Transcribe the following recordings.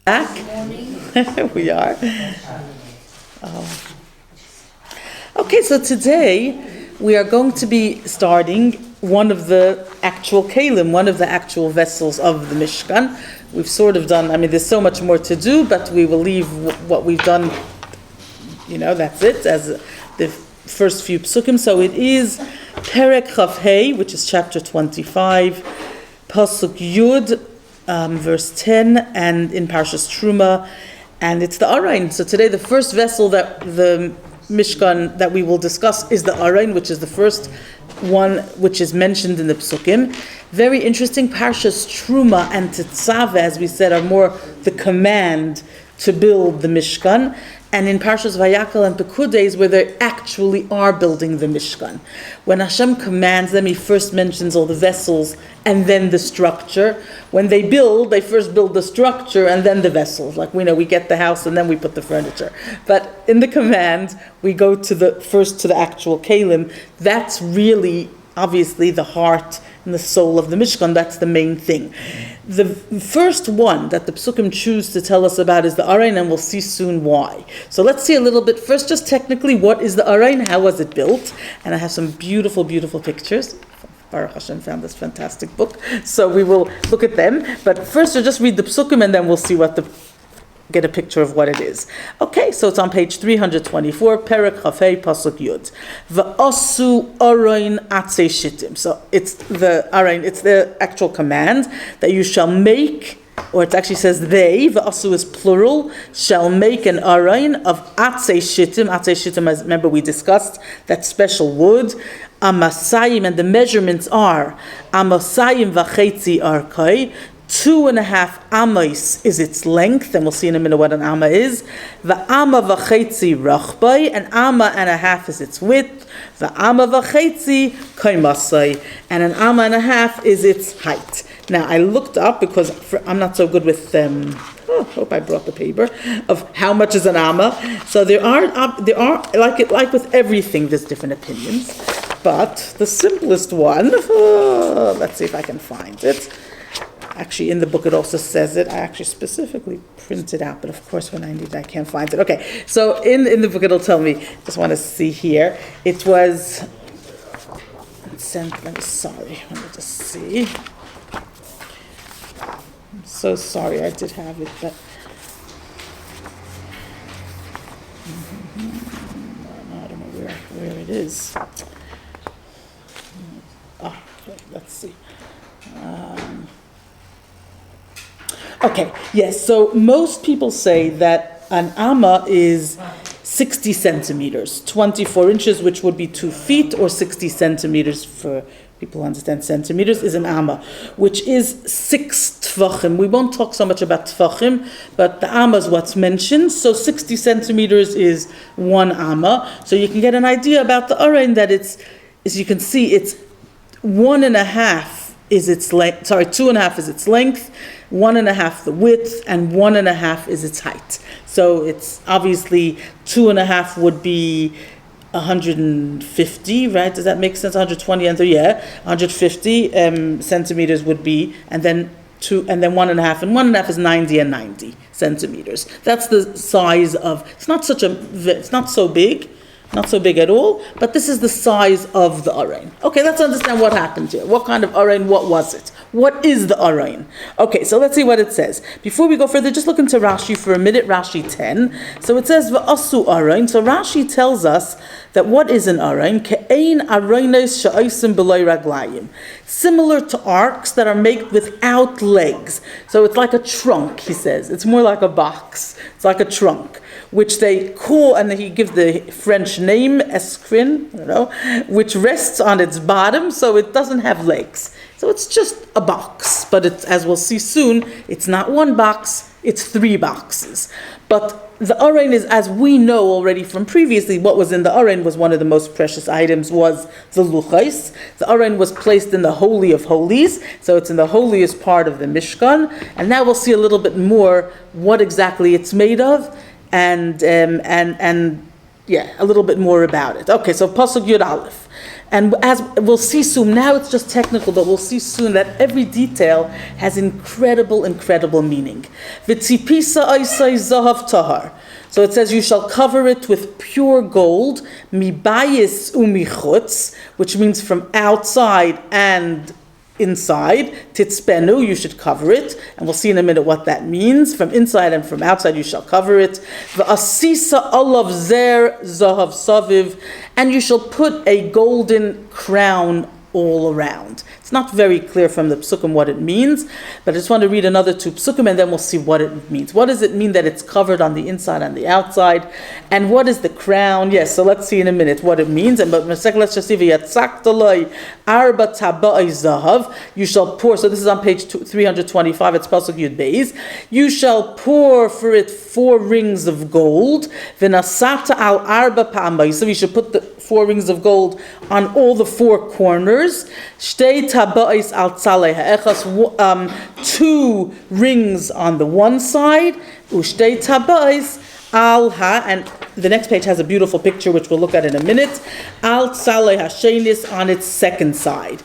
Back? We are. Okay, so today we are going to be starting one of the actual kalim, one of the actual vessels of the Mishkan. We've sort of done, there's so much more to do, but we will leave what we've done, that's it, as the first few psukim. So it is Perek Chav Hei, which is chapter 25, Pasuk Yud, verse 10, and in Parshas Terumah, and it's the Arain. So today the first vessel that the Mishkan that we will discuss is the Arain, which is the first one which is mentioned in the Psukim. Very interesting. Parshas Terumah and Tetzaveh, as we said, are more the command to build the Mishkan. And in Parshas Vayakal and Pekudei, where they actually are building the Mishkan. When Hashem commands them, He first mentions all the vessels and then the structure. When they build, they first build the structure and then the vessels. Like we get the house and then we put the furniture. But in the command, we go to the actual kalim. That's really, obviously, the heart and the soul of the Mishkan. That's the main thing. The first one that the Psukim choose to tell us about is the Arain, and we'll see soon why. So let's see a little bit first, just technically, what is the Arain? How was it built? And I have some beautiful, beautiful pictures. Baruch Hashem found this fantastic book, so we will look at them. But first, we'll just read the Psukim, and then we'll see get a picture of what it is. Okay, so it's on page 324, Perek Chafei Pasuk Yud. V'asu Arain Atzei Shittim. So it's the Arain, it's the actual command that you shall make, or it actually says they, V'asu is plural, shall make an Arain of Atzei Shittim. Atzei Shittim, as remember we discussed, that special wood. Amasayim, and the measurements are Amasayim V'chetzi Arkai, 2.5 amos is its length, and we'll see in a minute what an amma is. V'ama v'chetzi rachbai, an amma and a half is its width. V'ama v'chetzi kaimasai, and an amma and a half is its height. Now I looked up because I'm not so good with hope I brought the paper of how much is an amma. So there are like with everything, there's different opinions. But the simplest one, let's see if I can find it. Actually, in the book it also says it. I actually specifically printed out, but of course when I need it, I can't find it. Okay, so in the book it'll tell me, just want to see here. It was sent, let me just see. I'm so sorry, I did have it, but I don't know where it is. Okay, let's see. Okay, yes, so most people say that an amma is 60 centimeters, 24 inches, which would be 2 feet, or 60 centimeters, for people who understand centimeters, is an amma, which is 6 tvachim. We won't talk so much about tvachim, but the amma is what's mentioned. So 60 centimeters is 1 amma. So you can get an idea about the Arain that as you can see, it's 1.5 is its length, 2.5 is its length, 1.5 the width, and 1.5 is its height. So it's obviously 2.5 would be 150, right? Does that make sense? 120 and 150 centimeters would be, and then 1.5, and 1.5 is 90 and 90 centimeters. That's the size of. It's not so big. Not so big at all, but this is the size of the Arain. Okay, let's understand what happened here. What kind of Arain, what was it? What is the Arain? Okay, so let's see what it says. Before we go further, just look into Rashi for a minute, Rashi 10. So it says, V'asu Arain. So Rashi tells us that what is an Arain? Ke'ein Araines she'osim b'loi raglayim. Similar to arks that are made without legs. So it's like a trunk, he says. It's more like a box. It's like a trunk, which they call, and he gives the French name, escrin, which rests on its bottom, so it doesn't have legs. So it's just a box, but it's, as we'll see soon, it's not one box, it's 3 boxes. But the Arain is, as we know already from previously, what was in the Arain was one of the most precious items, was the luchais. The Arain was placed in the Holy of Holies, so it's in the holiest part of the Mishkan, and now we'll see a little bit more what exactly it's made of, and a little bit more about it. Okay, so Pasuk Yud Aleph. And as we'll see soon, now it's just technical, but we'll see soon that every detail has incredible, incredible meaning. V'tzipisa oisai zahav tahar. So it says, you shall cover it with pure gold, mibayis umichutz, which means from outside and inside. Titzpenu, you should cover it, and we'll see in a minute what that means. From inside and from outside, you shall cover it. V'asisa olav zer zahav saviv, and you shall put a golden crown all around. It's not very clear from the psukim what it means, but I just want to read another two psukim and then we'll see what it means. What does it mean that it's covered on the inside and the outside? And what is the crown? Yes, so let's see in a minute what it means. And but let's just see arba taba'i zahav. You shall pour, so this is on page 325, it's Pasuk Yud Beis. You shall pour for it 4 rings of gold. V'nasata al arba pa'amai. So you should put the 4 rings of gold on all the 4 corners. Shtei taba'is al tzalei ha'echas, 2 rings on the one side. Ushtei taba'is al ha, and the next page has a beautiful picture which we'll look at in a minute. Al tzalei ha'shenis, on its second side.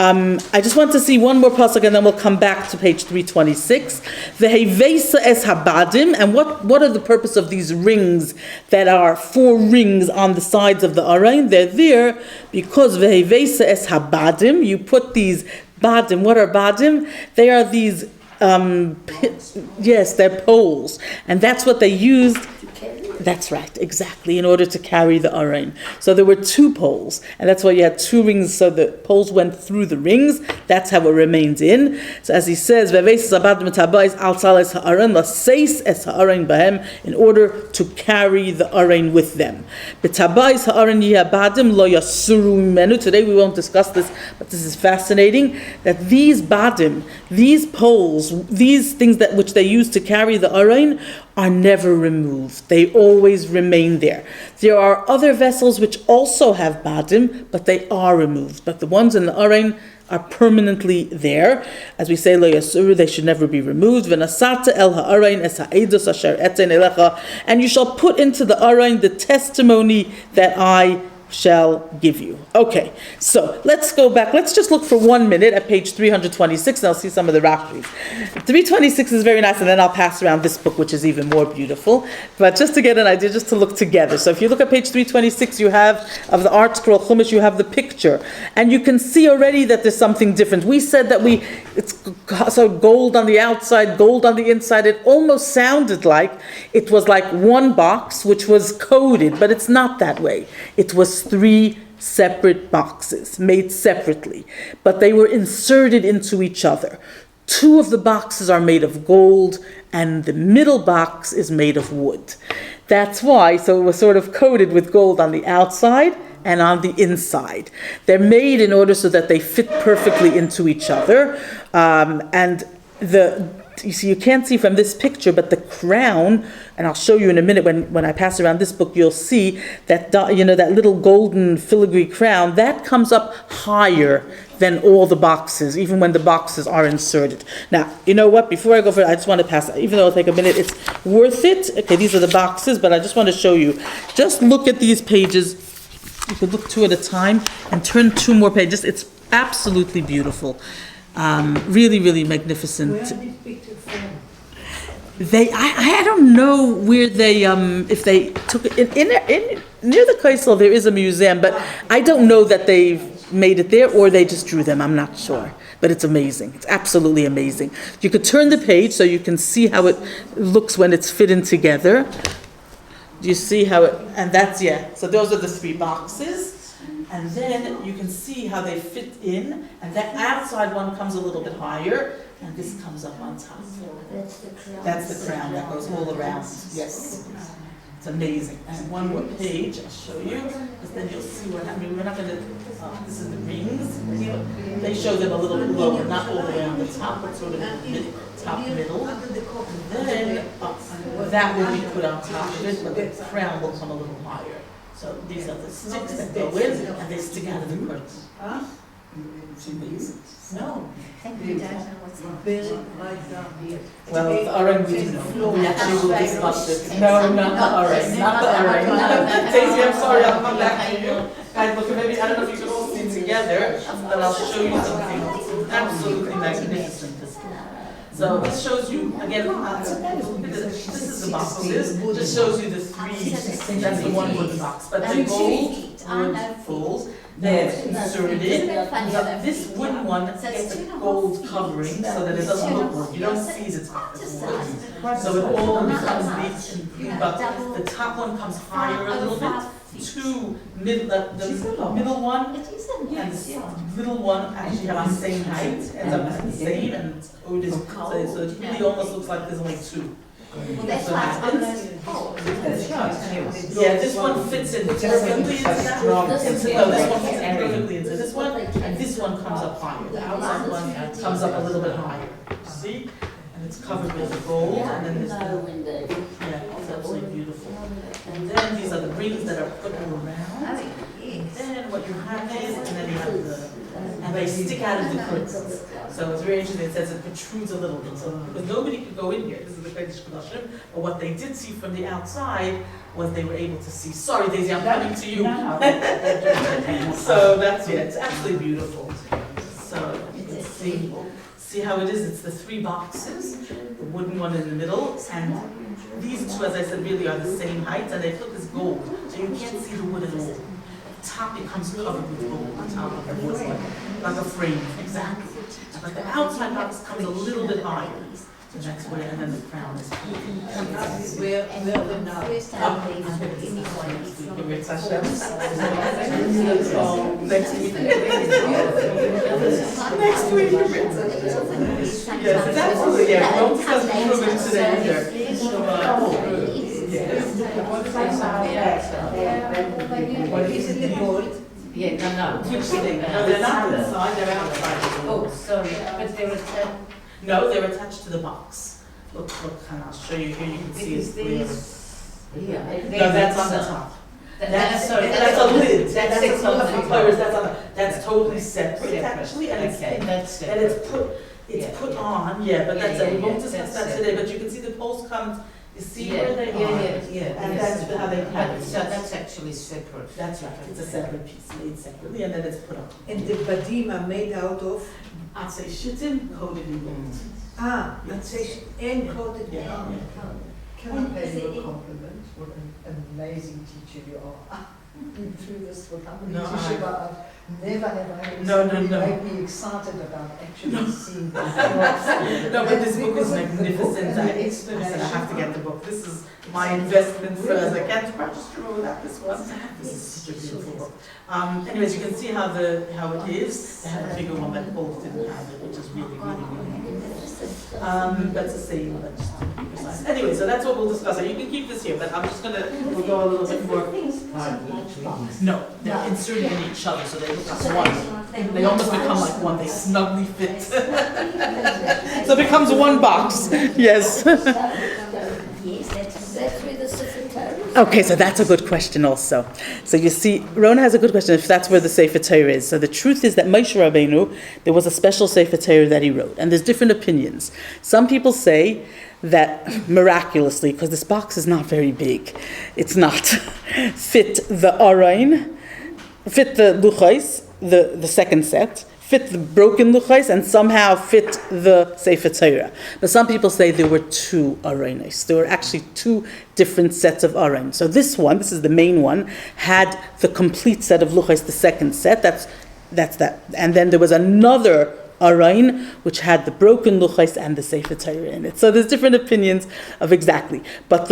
I just want to see one more pasuk and then we'll come back to page 326. Vehevesa es habadim, and what are the purpose of these rings that are 4 rings on the sides of the arain? They're there because vehevesa es habadim, you put these badim. What are badim? They are these, yes, they're poles, and that's what they used. That's right, exactly, in order to carry the arain. So there were 2 poles, and that's why you had 2 rings, so the poles went through the rings. That's how it remains in. So as he says, in order to carry the arain with them. Today we won't discuss this, but this is fascinating, that these badim, these poles, these things that which they use to carry the arain, are never removed. They always remain there. There are other vessels which also have badim, but they are removed. But the ones in the arain are permanently there. As we say, lo yasuru, they should never be removed. V'nasata el ha'arain es ha'edus asher etein elecha, and you shall put into the arain the testimony that I shall give you. Okay, so let's go back. Let's just look for 1 minute at page 326 and I'll see some of the Rashis. 326 is very nice, and then I'll pass around this book, which is even more beautiful. But just to get an idea, just to look together. So if you look at page 326, you have, of the art scroll Chumash, you have the picture. And you can see already that there's something different. We said that it's so gold on the outside, gold on the inside. It almost sounded like it was like one box which was coded, but it's not that way. It was 3 separate boxes made separately, but they were inserted into each other. 2 of the boxes are made of gold and the middle box is made of wood. That's why, so it was sort of coated with gold on the outside and on the inside. They're made in order so that they fit perfectly into each other. You see, you can't see from this picture, but the crown, and I'll show you in a minute when I pass around this book, you'll see that, that little golden filigree crown, that comes up higher than all the boxes, even when the boxes are inserted. Now, you know what? Before I go for it, I just want to pass, even though it'll take a minute, it's worth it. Okay, these are the boxes, but I just want to show you. Just look at these pages. You could look 2 at a time and turn 2 more pages. It's absolutely beautiful. Really, really magnificent. Where are these pictures from? I don't know where they if they took it in near the Kaisel. There is a museum, but I don't know that they've made it there or they just drew them. I'm not sure, but it's amazing. It's absolutely amazing. You could turn the page so you can see how it looks when it's fitting together. Do you see how it? And that's So those are the 3 boxes. And then you can see how they fit in, and that outside one comes a little bit higher, and this comes up on top. That's the crown that goes all around. Yes. It's amazing. And one more page, I'll show you, because then you'll see what happens. We're not going to, this is the rings. They show them a little bit lower, not all the way on the top, but sort of top middle. And then that will be put on top of it, but the crown will come a little higher. So these are the sticks that go in, and they stick out of the curtain. No. We don't know what's happening. Well, the Aron we do know. We actually will discuss it. No, not the Aron. Not the Aron. Daisy, I'm sorry, I'll come back to you. Guys, look, maybe, I don't know if you can all see together, but I'll show you something absolutely magnificent. So this shows you, again, this is the box. This just shows you the three, that's the one wooden box. But the gold wood fold, they're inserted. This wooden one gets a gold covering so that it doesn't look wood. You don't see the top of wood. So it all becomes neat, but the top one comes higher a little bit. The middle one and the little one actually have the same height, ends up at the same, and it's always, so it really almost looks like there's only two. Yeah, this one fits in perfectly into that. No, this one fits in perfectly into this one, and this one comes up higher. The outside one comes up a little bit higher. See? And it's covered with gold, and then there's it's absolutely beautiful. And then these are the rings that are put all around. And then what you have is, and then you have and they stick out of the curtains. So it's very interesting. It says it protrudes a little bit. So because nobody could go in here. This is the Kodesh Kodashim. But what they did see from the outside was they were able to see. Sorry, Daisy, I'm coming to you. So that's it. It's absolutely beautiful. So you can see how it is. It's the three boxes, the wooden one in the middle, and these two, as I said, really are the same height, and they put this gold, so you can't see the wood at all. The top becomes covered with gold on top of it. It's like a frame, exactly. But the outside box comes a little bit higher. So that's where, and then the crown is. Where the now. Next week. Next week. Yes, absolutely. Yeah, don't discuss the improvement today either. Is it the gold? Yeah, Which thing? No, they're not inside, they're outside. Oh, sorry, but they were No, they're attached to the box. Look, and I'll show you here. You can see it's clear. No, that's on the top. That's a lid. That's that's totally separate actually, and it's put on. Yeah, but that's we won't discuss that today. But you can see the poles come. You see where they are, and that's how they have it. So that's actually separate. That's right. It's a separate piece made separately, and then it's put on. And the badim are made out of? Atzei shittim coated in gold. Atzei and coated in gold. Can I pay you a compliment? What an amazing teacher you are. Been through this with how many teachers, but I've never had somebody make me excited about actually seeing this. No, but this book is magnificent. I said I have to get the book. This is my investment first. I can't register without this one. This is such a beautiful book. Anyways, you can see how it is. They have a bigger one that both didn't have it, which is really beautiful. That's the same, but just to be precise. Anyway, so that's what we'll discuss. You can keep this here, but I'm just we'll go a little bit more. No, they're inserted in each other, so they look like one. They almost become like one. They snugly fit. So it becomes one box. Yes. Okay, so that's a good question also. So you see, Rona has a good question if that's where the Sefer Torah is. So the truth is that Moshe Rabbeinu, there was a special Sefer Torah that he wrote, and there's different opinions. Some people say that miraculously, because this box is not very big, it's not, fit the Arain, fit the Luchos, the second set, fit the broken Luchos, and somehow fit the Sefer Torah. But some people say there were two Arainos. There were actually two different sets of Arain. So this is the main one, had the complete set of Luchos, the second set, that's that. And then there was another Arain, which had the broken Luchos and the Sefer Torah in it. So there's different opinions of exactly. But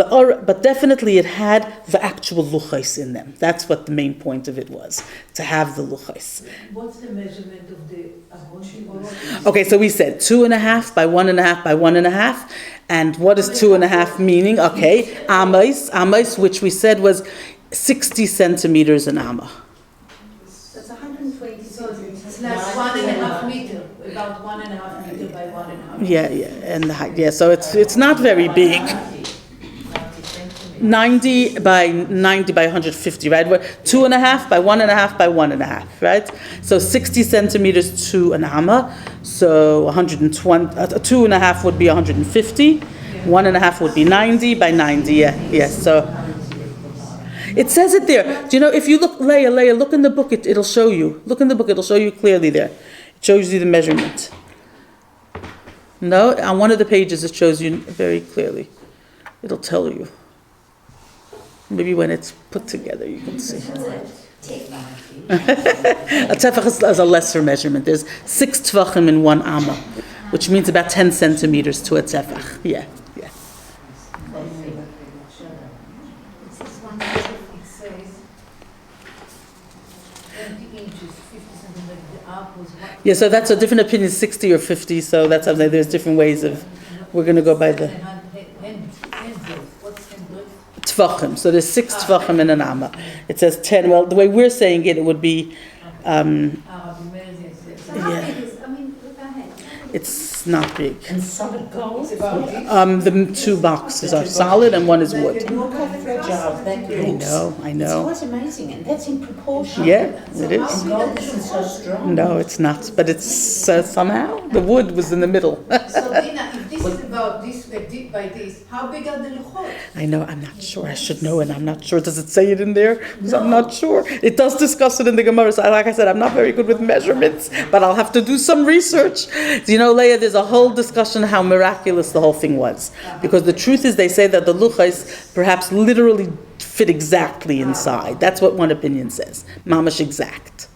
definitely it had the actual Luchos in them. That's what the main point of it was, to have the Luchos. What's the measurement of the Avon? Okay, so we said 2.5 by 1.5 by 1.5. And what is 2.5 meaning? Okay, Amos, which we said was 60 centimeters an Amma. That's 120 centimeters. It's like 1.5 meter. About 1.5 meter by 1.5 meter. Yeah, and the height. Yeah, so it's not very big. 90 centimeters. 90 by 90 by 150, right? 2.5 by 1.5 by 1.5, right? So 60 centimeters to an amma. So 120, 2.5 would be 150. 1.5 would be 90 by 90. Yes. So it says it there. Do you know, if you look, Leah, look in the book, it'll show you. Look in the book, it'll show you clearly there. It shows you the measurement. No, on one of the pages it shows you very clearly. It'll tell you. Maybe when it's put together you can see. A tefach is a lesser measurement. There's 6 tvachim in 1 amma, which means about 10 centimeters to a tefach. Yeah. Yeah, so that's a different opinion, 60 or 50, so that's something, there's different ways of, we're going to go by the tvachim. So there's 6 tvachim in an amma. It says 10, well, the way we're saying it, it would be, it's not big. And solid gold? The 2 boxes are solid and 1 is wood. Look how fragile that looks. I know. It's quite amazing, and that's in proportion. Yeah, it is. And gold isn't so strong. No, it's not, but it's somehow, the wood was in the middle. So Dina, if this is about this by this, how big are the luchot? I know, I'm not sure, I should know, and I'm not sure, does it say it in there? Because I'm not sure. It does discuss it in the Gemara, so like I said, I'm not very good with measurements, but I'll have to do some research. Do you know, Leah, there's a whole discussion how miraculous the whole thing was. Because the truth is, they say that the luchais perhaps literally fit exactly inside. That's what one opinion says. Mamash exact.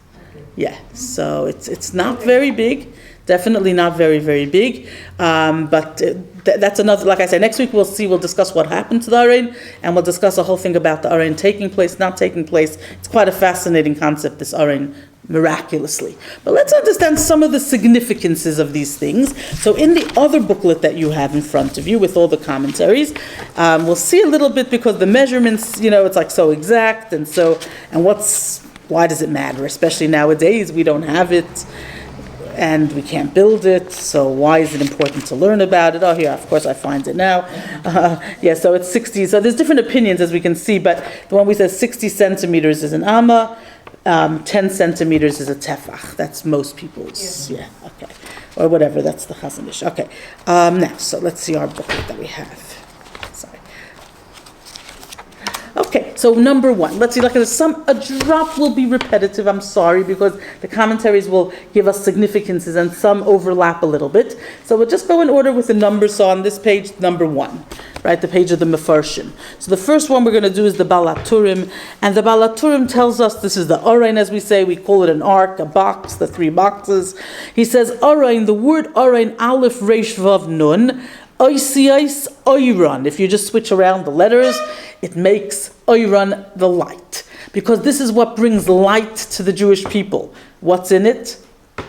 Yeah, so it's not very big. Definitely not very, very big. But that's another, like I said, next week we'll discuss what happened to the Arein, and we'll discuss a whole thing about the Arein taking place, not taking place. It's quite a fascinating concept, this Arein, miraculously. But let's understand some of the significances of these things. So in the other booklet that you have in front of you with all the commentaries, we'll see a little bit, because the measurements, it's like so exact, and why does it matter? Especially nowadays, we don't have it, and we can't build it, so why is it important to learn about it? Oh, here, of course, I find it now. So it's 60. So there's different opinions, as we can see, but the one we said 60 centimeters is an amma, 10 centimeters is a tefach. That's most people's, okay. Or whatever, that's the Chazon Ish. Okay, now, so let's see our booklet that we have. Sorry. Okay, so number 1, let's see, a drop will be repetitive, I'm sorry, because the commentaries will give us significances and some overlap a little bit. So we'll just go in order with the numbers. So on this page, number 1, right, the page of the Mefarshim. So the first one we're going to do is the Balaturim, and the Balaturim tells us, this is the Arein, as we say, we call it an ark, a box, the 3 boxes. He says, Arein, the word Arein, Aleph, Reish, Vav, Nun, Oisiais, Oiron. If you just switch around the letters, it makes Oiron the light. Because this is what brings light to the Jewish people. What's in it?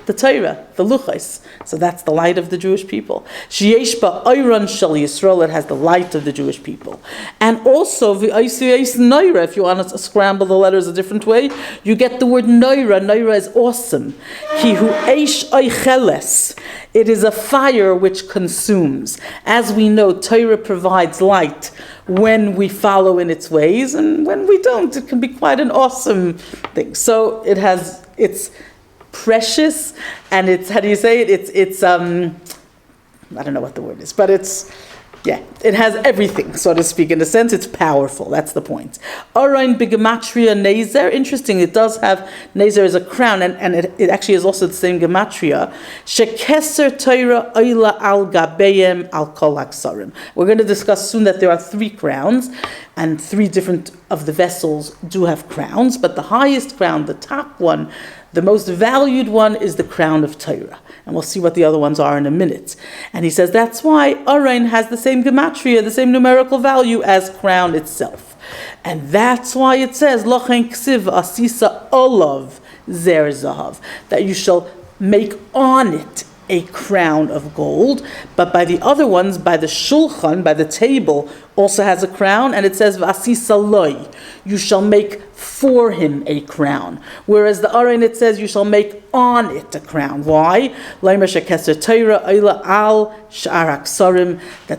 The Torah, the Luchais. So that's the light of the Jewish people. Sheyesh ba Oiron shel Yisrael, it has the light of the Jewish people. And also, v'oisiais Noira, if you want to scramble the letters a different way, you get the word Noira. Noira is awesome. Ki hu eish oicheles. It is a fire which consumes. As we know, Torah provides light when we follow in its ways, and when we don't, it can be quite an awesome thing. So it's precious, and it's, how do you say it? It's I don't know what the word is, but it has everything, so to speak. In a sense, it's powerful. That's the point. Arain b'gematria nezer. Interesting, it does have nezer as a crown, and it actually is also the same gematria. Shekeser Torah oila al gabeyem al kol haksarim. We're going to discuss soon that there are 3 crowns, and 3 different of the vessels do have crowns, but the highest crown, the top one, the most valued one, is the crown of Torah. And we'll see what the other ones are in a minute. And he says that's why Arain has the same gematria, the same numerical value as crown itself. And that's why it says, Lochen ksiv asisa olav zer zahav, that you shall make on it a crown of gold. But by the other ones, by the shulchan, by the table, also has a crown, and it says v'asisa loy, you shall make for him a crown. Whereas the Aron, it says you shall make on it a crown. Why? That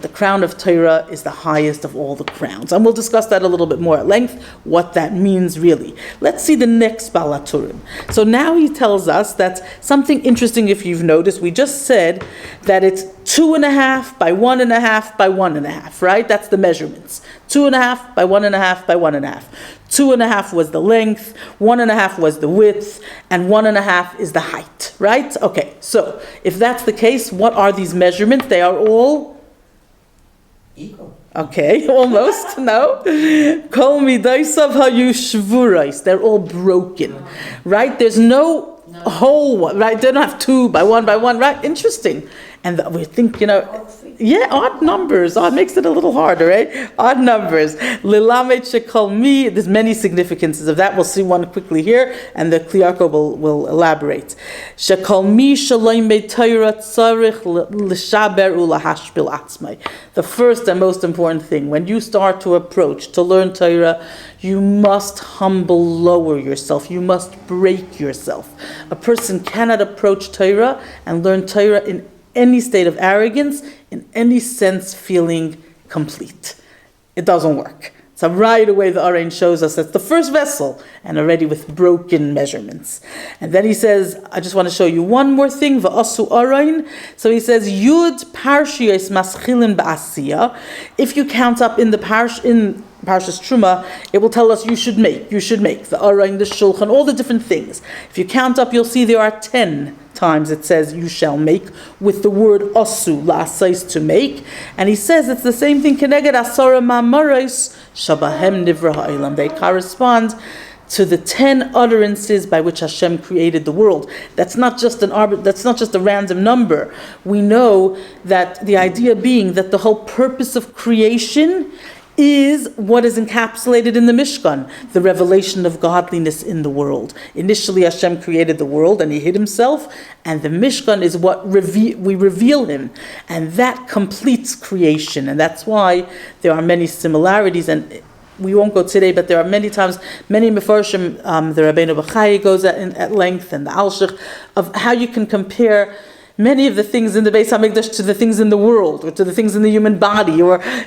the crown of Torah is the highest of all the crowns. And we'll discuss that a little bit more at length, what that means really. Let's see the next Balaturim. So now he tells us that something interesting, if you've noticed, we just said that it's 2.5 by 1.5 by 1.5, right? That's the measurements. 2.5 by 1.5 by 1.5. 2.5 was the length, 1.5 was the width, and 1.5 is the height, right? Okay, so if that's the case, what are these measurements? They are all Equal. okay, almost, no? Kol midaisav hayu shvurais. They're all broken, right? There's no whole one, right? They don't have 2 by 1 by 1, right? Interesting. And we think, yeah, odd numbers. Odd makes it a little harder, right? Odd numbers. Lilamet shekol mi. There's many significances of that. We'll see one quickly here, and the Kli Yaakov will elaborate. Shekol mi shaloimei Torah tzarich l'shaber ulahashpil atzmai. The first and most important thing, when you start to approach, to learn Torah, you must lower yourself. You must break yourself. A person cannot approach Torah and learn Torah in any state of arrogance, in any sense feeling complete. It doesn't work. So right away the Aron shows us that's the first vessel, and already with broken measurements. And then he says, I just want to show you one more thing, v'asu Aron. So he says, Yud parshiyos maschilin ba'asiya. If you count up in the Parshas Terumah, it will tell us you should make the Aron, the Shulchan, all the different things. If you count up, you'll see there are 10 times it says you shall make, with the word asu, la'asais, to make. And he says it's the same thing, keneged asara ma'amaros shabahem nivra ha'olam. They correspond to the 10 utterances by which Hashem created the world. That's not just a random number. We know that the idea being that the whole purpose of creation is what is encapsulated in the Mishkan, the revelation of godliness in the world. Initially, Hashem created the world and He hid Himself, and the Mishkan is what we reveal Him, and that completes creation. And that's why there are many similarities, and we won't go today, but there are many times, many Mefarshim, the Rabbeinu Bachai goes at length, and the Alshich, of how you can compare many of the things in the Beis HaMikdash to the things in the world, or to the things in the human body,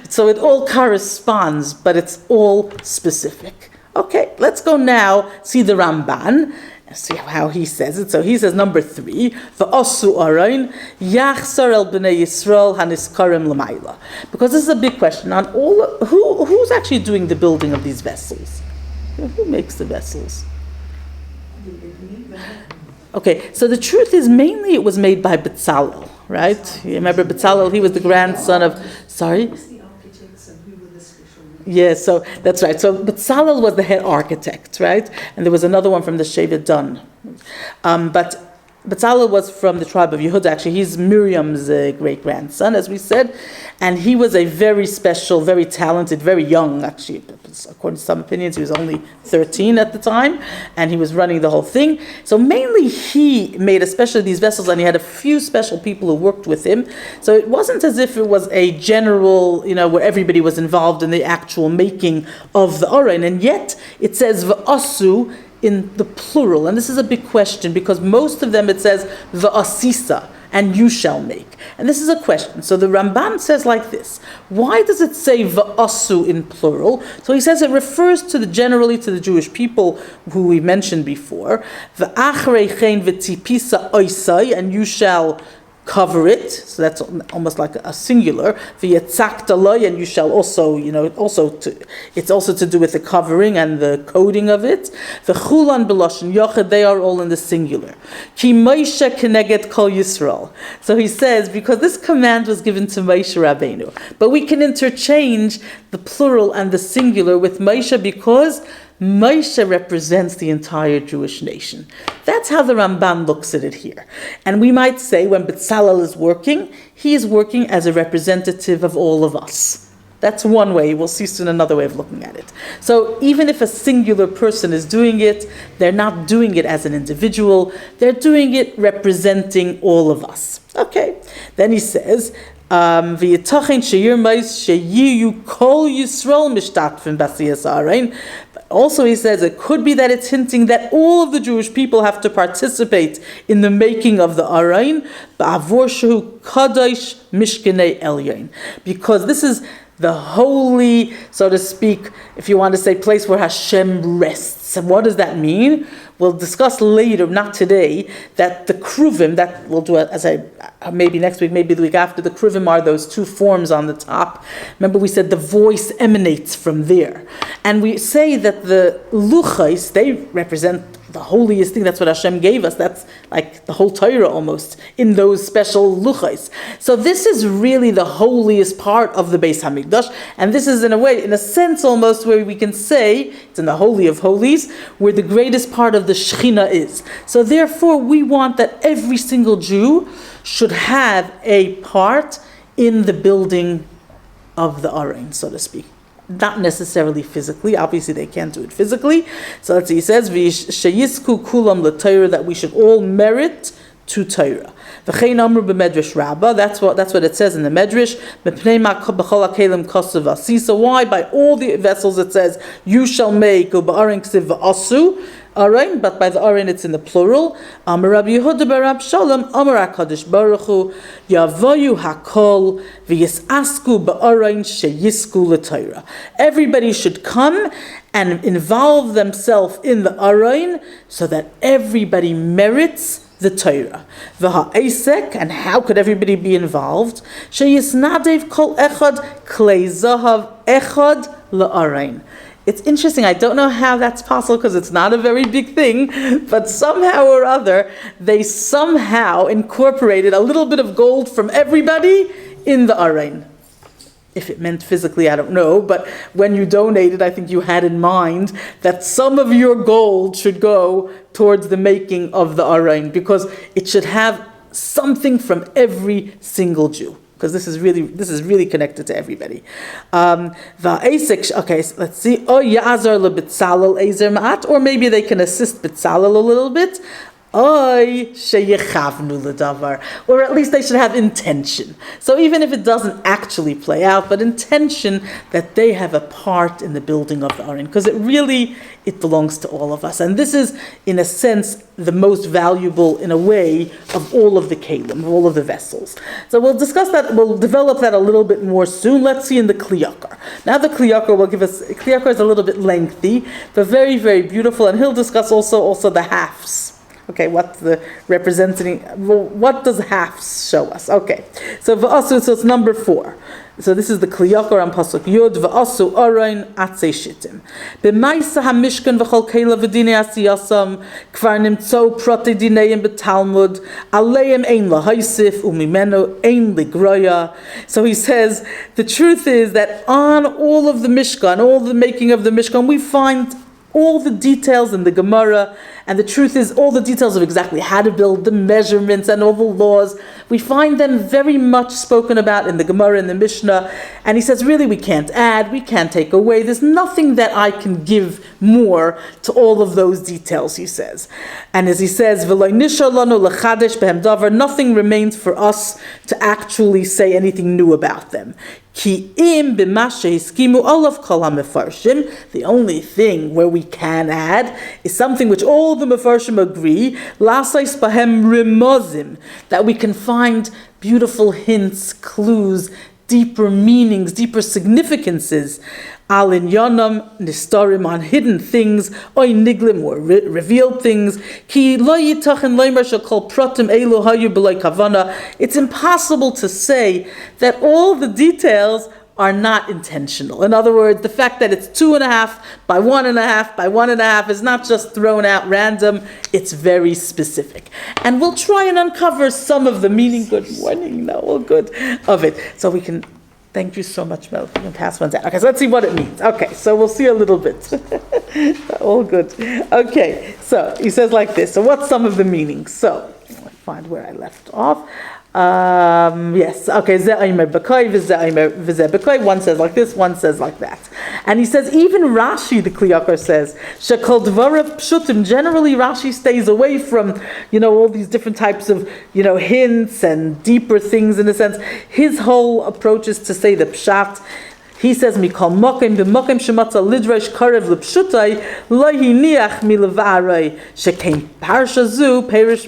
so it all corresponds, but it's all specific. Okay, let's go now see the Ramban, and see how he says it. So he says, number 3, v'asu Aron yachsar el b'nei Yisrael haniskarim l'mayla. Because this is a big question on who's actually doing the building of these vessels? Who makes the vessels? Okay, so the truth is mainly it was made by Bezalel, right? You remember Bezalel, he was the grandson of, sorry? The architects and who were the special? Yeah, so that's right. So Bezalel was the head architect, right? And there was another one from the Shevet Dan. But Bezalel was from the tribe of Yehuda. Actually, he's Miriam's great-grandson, as we said. And he was a very special, very talented, very young, actually. According to some opinions, he was only 13 at the time. And he was running the whole thing. So mainly he made especially these vessels, and he had a few special people who worked with him. So it wasn't as if it was a general, where everybody was involved in the actual making of the Aron. And yet, it says, v'asu, in the plural, and this is a big question because most of them it says v'asisa, and you shall make. And this is a question. So the Ramban says like this: why does it say v'asu in plural? So he says it refers generally to the Jewish people who we mentioned before. V'achrei chen v'tipisa oisai, and you shall cover it, so that's almost like a singular. V'yetzakta, and you shall also, it's also to do with the covering and the coating of it. V'chulan b'loshen yochid, they are all in the singular. Ki Moshe keneged kol Yisrael. So he says, because this command was given to Moshe Rabbeinu, but we can interchange the plural and the singular with Moshe because Moshe represents the entire Jewish nation. That's how the Ramban looks at it here. And we might say when Bezalel is working, he is working as a representative of all of us. That's one way. We'll see soon another way of looking at it. So even if a singular person is doing it, they're not doing it as an individual. They're doing it representing all of us. Okay. Then he says, V'yitachen sheyirmais sheyiyu kol Yisrael mishtatfin b'asiyas ha'arein. Also, he says it could be that it's hinting that all of the Jewish people have to participate in the making of the Arain, ba'avor shehu kadosh mishkanei elyon, because this is the holy, so to speak, if you want to say, place where Hashem rests. And what does that mean? We'll discuss later, not today, that the kruvim, that we'll do as maybe next week, maybe the week after, the kruvim are those two forms on the top. Remember we said the voice emanates from there. And we say that the luchais, they represent the holiest thing. That's what Hashem gave us. That's like the whole Torah almost, in those special luchais. So this is really the holiest part of the Beis Hamikdash, and this is in a way, in a sense almost, where we can say, it's in the Holy of Holies, where the greatest part of the Shekhinah is. So therefore we want that every single Jew should have a part in the building of the Aron, so to speak. Not necessarily physically. Obviously, they can't do it physically. So let's see. He says, "V'sheyisku kulam l'Torah," that we should all merit to Torah. V'chein amru b'medrash Rabbah. That's what it says in the Medrash. B'pnei ma b'chol hakelim kosav asisa. Why? By all the vessels it says, "You shall make," u'ba'arin ksiv v'asu. Aron, but by the Aron it's in the plural. Amar Rabbi Yehuda bar Rab Shalom, Amar HaKadosh Baruch Hu, Yavoyu Hakol, V'yisasku ba'Aron sheyisku l'Torah. Everybody should come and involve themselves in the Aron so that everybody merits the Torah. V'ha'esek, and how could everybody be involved? Sheyisnadev kol echad klei zahav echad la'Aron. It's interesting, I don't know how that's possible because it's not a very big thing, but somehow or other, they somehow incorporated a little bit of gold from everybody in the Aron. If it meant physically, I don't know, but when you donated, I think you had in mind that some of your gold should go towards the making of the Aron, because it should have something from every single Jew. Because this is really connected to everybody. Okay, so let's see. Or maybe they can assist B'Tzalel a little bit. Or at least they should have intention. So even if it doesn't actually play out, but intention that they have a part in the building of the Aron, because it belongs to all of us. And this is, in a sense, the most valuable, in a way, of all of the kelim, of all of the vessels. So we'll discuss that, we'll develop that a little bit more soon. Let's see in the Kli Yakar. Now the Kli Yakar will give us, Kli Yakar is a little bit lengthy, but very, very beautiful, and he'll discuss also the halves. Okay, what's the representing? Well, what does halves show us? Okay, so v'asu, so it's number 4. So this is the Kli Yakar on pasuk Yud. V'asu Aron atzei shittim. B'maisa hamishkan v'chol keila v'dinei asiyasam kvar nimtzo protei dineim b'talmud aleim ein lahaisif umimeno ein ligroya. So he says the truth is that on all of the Mishkan, all the making of the Mishkan, we find all the details in the Gemara, and the truth is all the details of exactly how to build, the measurements and all the laws, we find them very much spoken about in the Gemara and the Mishnah. And he says, really, we can't add, we can't take away. There's nothing that I can give more to all of those details, he says. And as he says, "V'lo nishar lanu lechadesh behem davar," nothing remains for us to actually say anything new about them. Ki im b'mashe hiskimu olav kol ha-mefarshim. The only thing where we can add is something which all the mefarshim agree, lasais bahem rimozim, that we can find beautiful hints, clues, deeper meanings, deeper significances. Al inyanam nistarim, on hidden things, oy niglim, or revealed things. Ki lo yitachen leimer shekol pratim elu hayu b'loi kavana. It's impossible to say that all the details are not intentional. In other words, the fact that it's 2.5 by 1.5 by 1.5 is not just thrown out random, it's very specific. And we'll try and uncover some of the meaning, good morning, no, all good, of it. So we can, thank you so much, Mel, you can pass one down. Okay, so let's see what it means. Okay, so we'll see a little bit. All good. Okay, so he says like this. So what's some of the meanings? So, I'll find where I left off. Yes, okay, one says like this, one says like that. And he says, even Rashi, the Kliyakar says, Shekol Dvarav Pshutim, generally Rashi stays away from, all these different types of, hints and deeper things in a sense. His whole approach is to say the Pshat. He says, "Mikol mokem b'mokem shematza lidresh karev l'pshutai lo hiniach milevarei shekein parsha zu perish."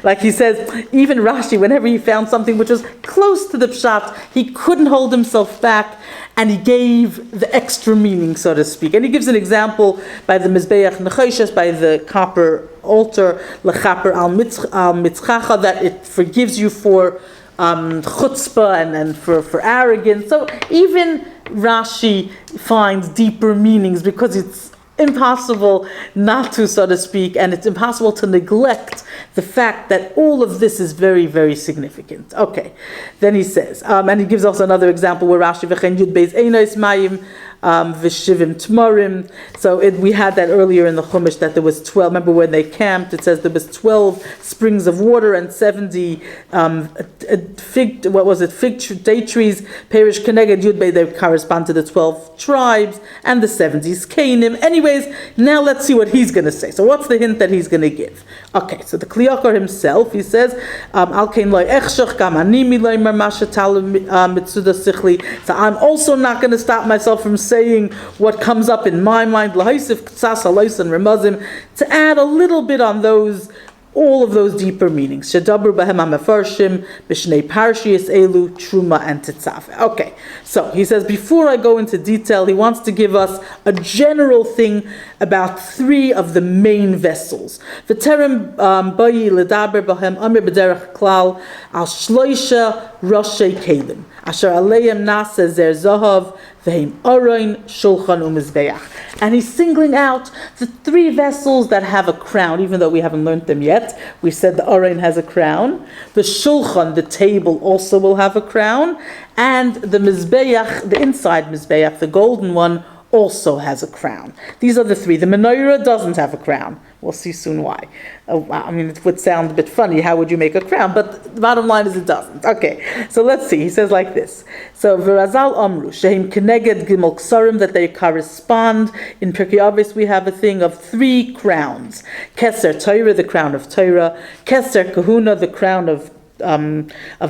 Like he says, even Rashi, whenever he found something which was close to the pshat, he couldn't hold himself back, and he gave the extra meaning, so to speak. And he gives an example by the mizbeach nechoshes, by the copper altar lechaper al mitzchacha, that it forgives you for chutzpah and for arrogance. So even Rashi finds deeper meanings because it's impossible not to, so to speak, and it's impossible to neglect the fact that all of this is very, very significant. Okay, then he says, and he gives also another example where Rashi v'chein yud beis einos mayim v'shivim tmarim. So we had that earlier in the Chumash that there was 12. Remember when they camped? It says there was 12 springs of water and 70 fig day trees. Perish keneged yudbei, they correspond to the 12 tribes, and the 70 Canaan. Anyways, now let's see what he's going to say. So what's the hint that he's going to give? Okay, so the Kliyakar himself, he says, Al kein lo echshach gam ani milay mar mashatal mitzuda sichli. So I'm also not going to stop myself from saying what comes up in my mind, lahaisif ktsas halos and remazim, to add a little bit on all of those deeper meanings. Shadabru bahem hamafarshim b'shnei parshias elu Terumah and Tetzaveh. Okay, so he says before I go into detail, he wants to give us a general thing about 3 of the main vessels. V'terem bayi ledaber bahem amir b'derech klal al shloisha roshei kelim asher aleim nasa zer zahav v'heim aroin shulchan u'mizbeach. And he's singling out the 3 vessels that have a crown, even though we haven't learned them yet. We said the aroin has a crown. The shulchan, the table, also will have a crown. And the mizbeach, the inside mizbeach, the golden one, also has a crown. These are the 3. The menorah doesn't have a crown. We'll see soon why. I mean, it would sound a bit funny. How would you make a crown? But the bottom line is it doesn't. Okay, so let's see. He says like this. So, V'razal Amru, Shehim Keneged Gimel Ksarim, that they correspond. In Pirkei Avos we have a thing of 3 crowns. Keser Torah, the crown of Torah. Keser Kahuna, the crown of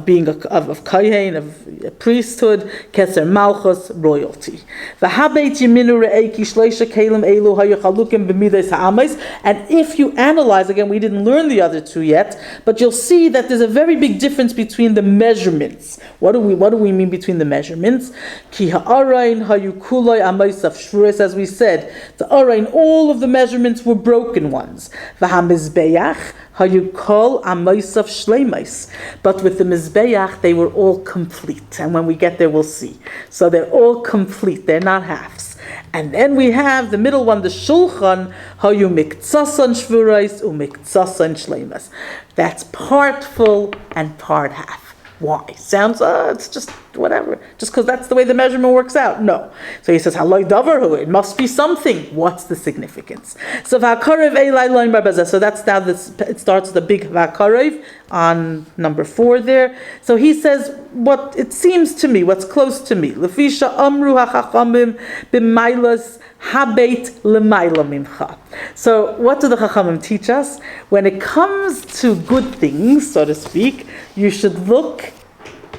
being of kohen, of priesthood. Keser Malchus, royalty. V'habeit yeminu re'eki shleisha kelim elu hayu chalukim b'midas ha'amis. And if you analyze, again, we didn't learn the other 2 yet, but you'll see that there's a very big difference between the measurements. What do we mean between the measurements? Ki ha'arayin hayu kulay amaisaf shvuros, as we said, the arayin, all of the measurements were broken ones. V'hamizbeach hayu kol amaisaf shleimais. But with the Mizbeach, they were all complete. And when we get there, we'll see. So they're all complete. They're not halves. And then we have the middle one, the Shulchan, Hayu Miktsasan Shvurais U Miktsasan Shleimas. That's part full and part half. Why? Sounds, it's just whatever. Just because that's the way the measurement works out. No. So he says, Haloi davarhu, it must be something. What's the significance? So V'akarev Eilai Loim Barbazah. So that's now it starts the big V'akarev on number 4 there. So he says, what it seems to me, what's close to me. Lefisha Amru HaChachamim B'mailas Habeit L'mayla Mimcha. So what do the Chachamim teach us? When it comes to good things, so to speak, you should look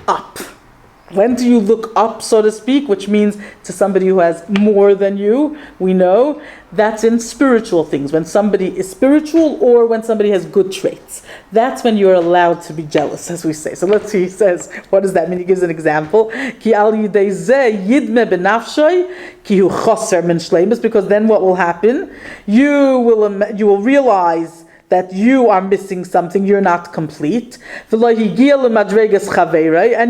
up. When do you look up, so to speak, which means to somebody who has more than you? We know that's in spiritual things. When somebody is spiritual or when somebody has good traits. That's when you're allowed to be jealous, as we say. So let's see, he says, what does that mean? He gives an example. Ki al yidei zeh yidme benafshay ki hu choser min shleimus, because then what will happen? You will realize that you are missing something, you're not complete. And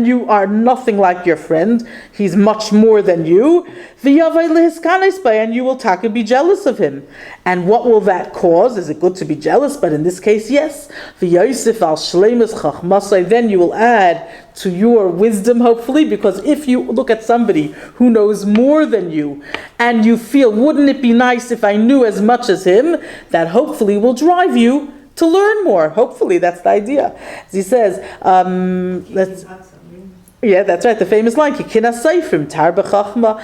you are nothing like your friend. He's much more than you. And you will be jealous of him. And what will that cause? Is it good to be jealous? But in this case, yes. Then you will add to your wisdom, hopefully, because if you look at somebody who knows more than you, and you feel, wouldn't it be nice if I knew as much as him, that hopefully will drive you to learn more. Hopefully, that's the idea. As he says, yeah, that's right. The famous line, "Kikina seifrim tarba chachma."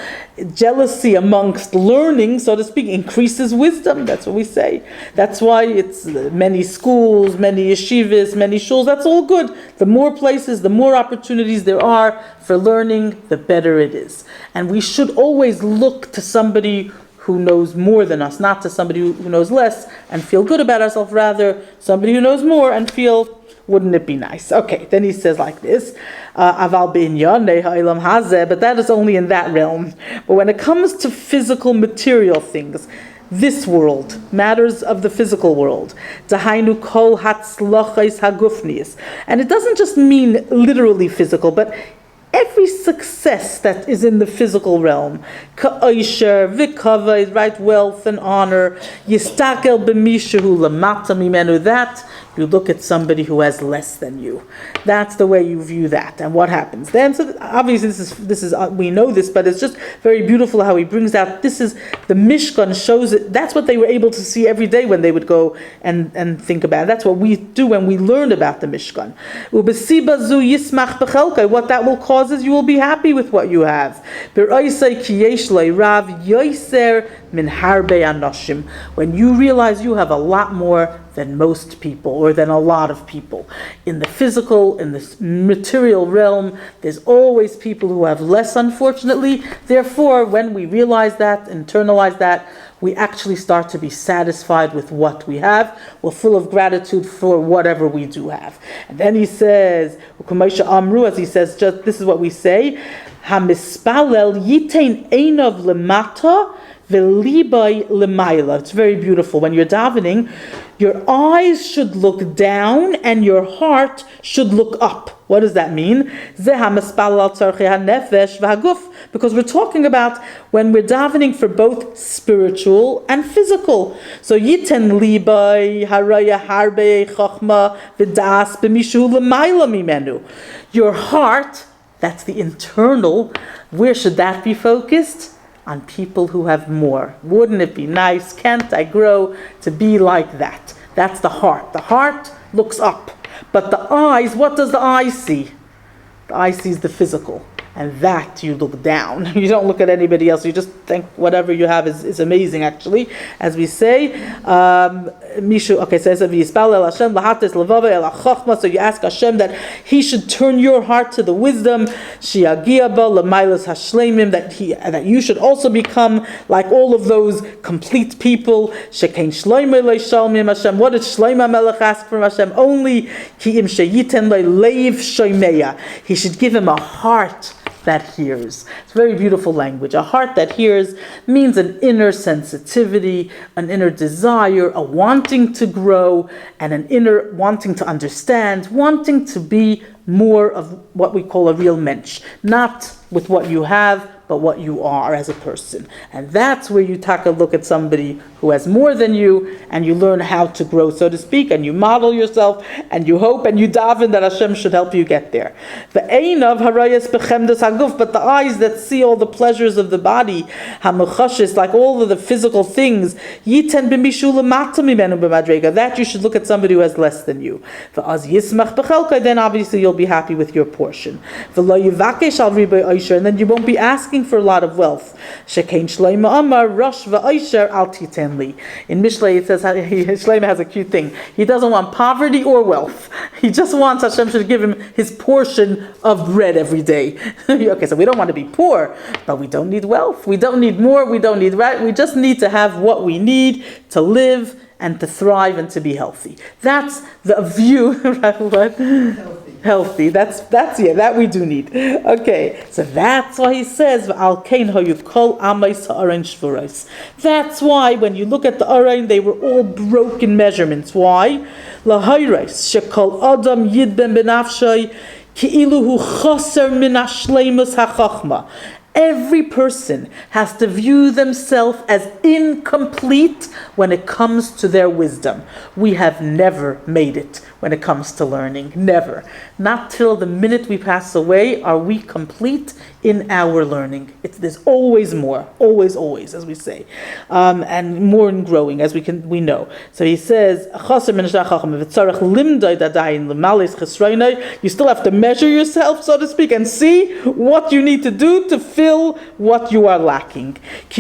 Jealousy amongst learning, so to speak, increases wisdom. That's what we say. That's why it's many schools, many yeshivas, many shuls. That's all good. The more places, the more opportunities there are for learning, the better it is. And we should always look to somebody who knows more than us, not to somebody who knows less and feel good about ourselves. Rather, somebody who knows more and feel, wouldn't it be nice? Okay, then he says like this, Aval b'inyanei ha'olam hazeh, but that is only in that realm. But when it comes to physical, material things, this world, matters of the physical world, Dahainu kol hatzlachos hagufnius, and it doesn't just mean literally physical, but every success that is in the physical realm, ka'oisher, v'kavod, right, wealth and honor, yistakel b'mishu lamata mimenu, that you look at somebody who has less than you. That's the way you view that. And what happens then? So obviously this is we know this, but it's just very beautiful how he brings out, this is, the Mishkan shows it. That's what they were able to see every day when they would go and think about it. That's what we do when we learn about the Mishkan. What that will cause is you will be happy with what you have. When you realize you have a lot more than most people, or than a lot of people. In the physical, in the material realm, there's always people who have less, unfortunately. Therefore, when we realize that, internalize that, we actually start to be satisfied with what we have. We're full of gratitude for whatever we do have. And then he says, as he says, just this is what we say, HaMispalel yitain einav lemata v'libai lemaila. It's very beautiful. When you're davening, your eyes should look down and your heart should look up. What does that mean? Because we're talking about when we're davening for both spiritual and physical. So yiten libai haraya harbe chachma v'das b'mishu lemaila mimenu. Your heart, that's the internal, where should that be focused? On people who have more. Wouldn't it be nice? Can't I grow to be like that? That's the heart. The heart looks up. But the eyes, what does the eye see? The eye sees the physical. And that you look down. You don't look at anybody else. You just think whatever you have is amazing, actually. As we say, Mishu, okay, says so you ask Hashem that He should turn your heart to the wisdom, that you should also become like all of those complete people. What did Shlomo Melech ask from Hashem? Only He should give him a heart that hears. It's very beautiful language. A heart that hears means an inner sensitivity, an inner desire, a wanting to grow, and an inner wanting to understand, wanting to be more of what we call a real mensch. Not with what you have, but what you are as a person. And that's where you take a look at somebody who has more than you, and you learn how to grow, so to speak, and you model yourself, and you hope, and you daven that Hashem should help you get there. But the eyes that see all the pleasures of the body, like all of the physical things, that you should look at somebody who has less than you. Then obviously you'll be happy with your portion. And then you won't be asking for a lot of wealth. In Mishlei it says, Shlomo has a cute thing. He doesn't want poverty or wealth. He just wants Hashem should give him his portion of bread every day. Okay, so we don't want to be poor, but we don't need wealth. We don't need more. We don't need right. We just need to have what we need to live and to thrive and to be healthy. That's the view. What? Healthy. That's that we do need. Okay, so that's why he says that's why when you look at the Arain, they were all broken measurements. Why? Shekol Adam Yidben Benafshay Ki'ilu Hu Chaser Min Hashleimus HaChachma. Every person has to view themselves as incomplete when it comes to their wisdom. We have never made it when it comes to learning. Never. Not till the minute we pass away are we complete in our learning. There's always more. Always, always, as we say. And more in growing, as we know. So he says, you still have to measure yourself, so to speak, and see what you need to do to fill what you are lacking. It's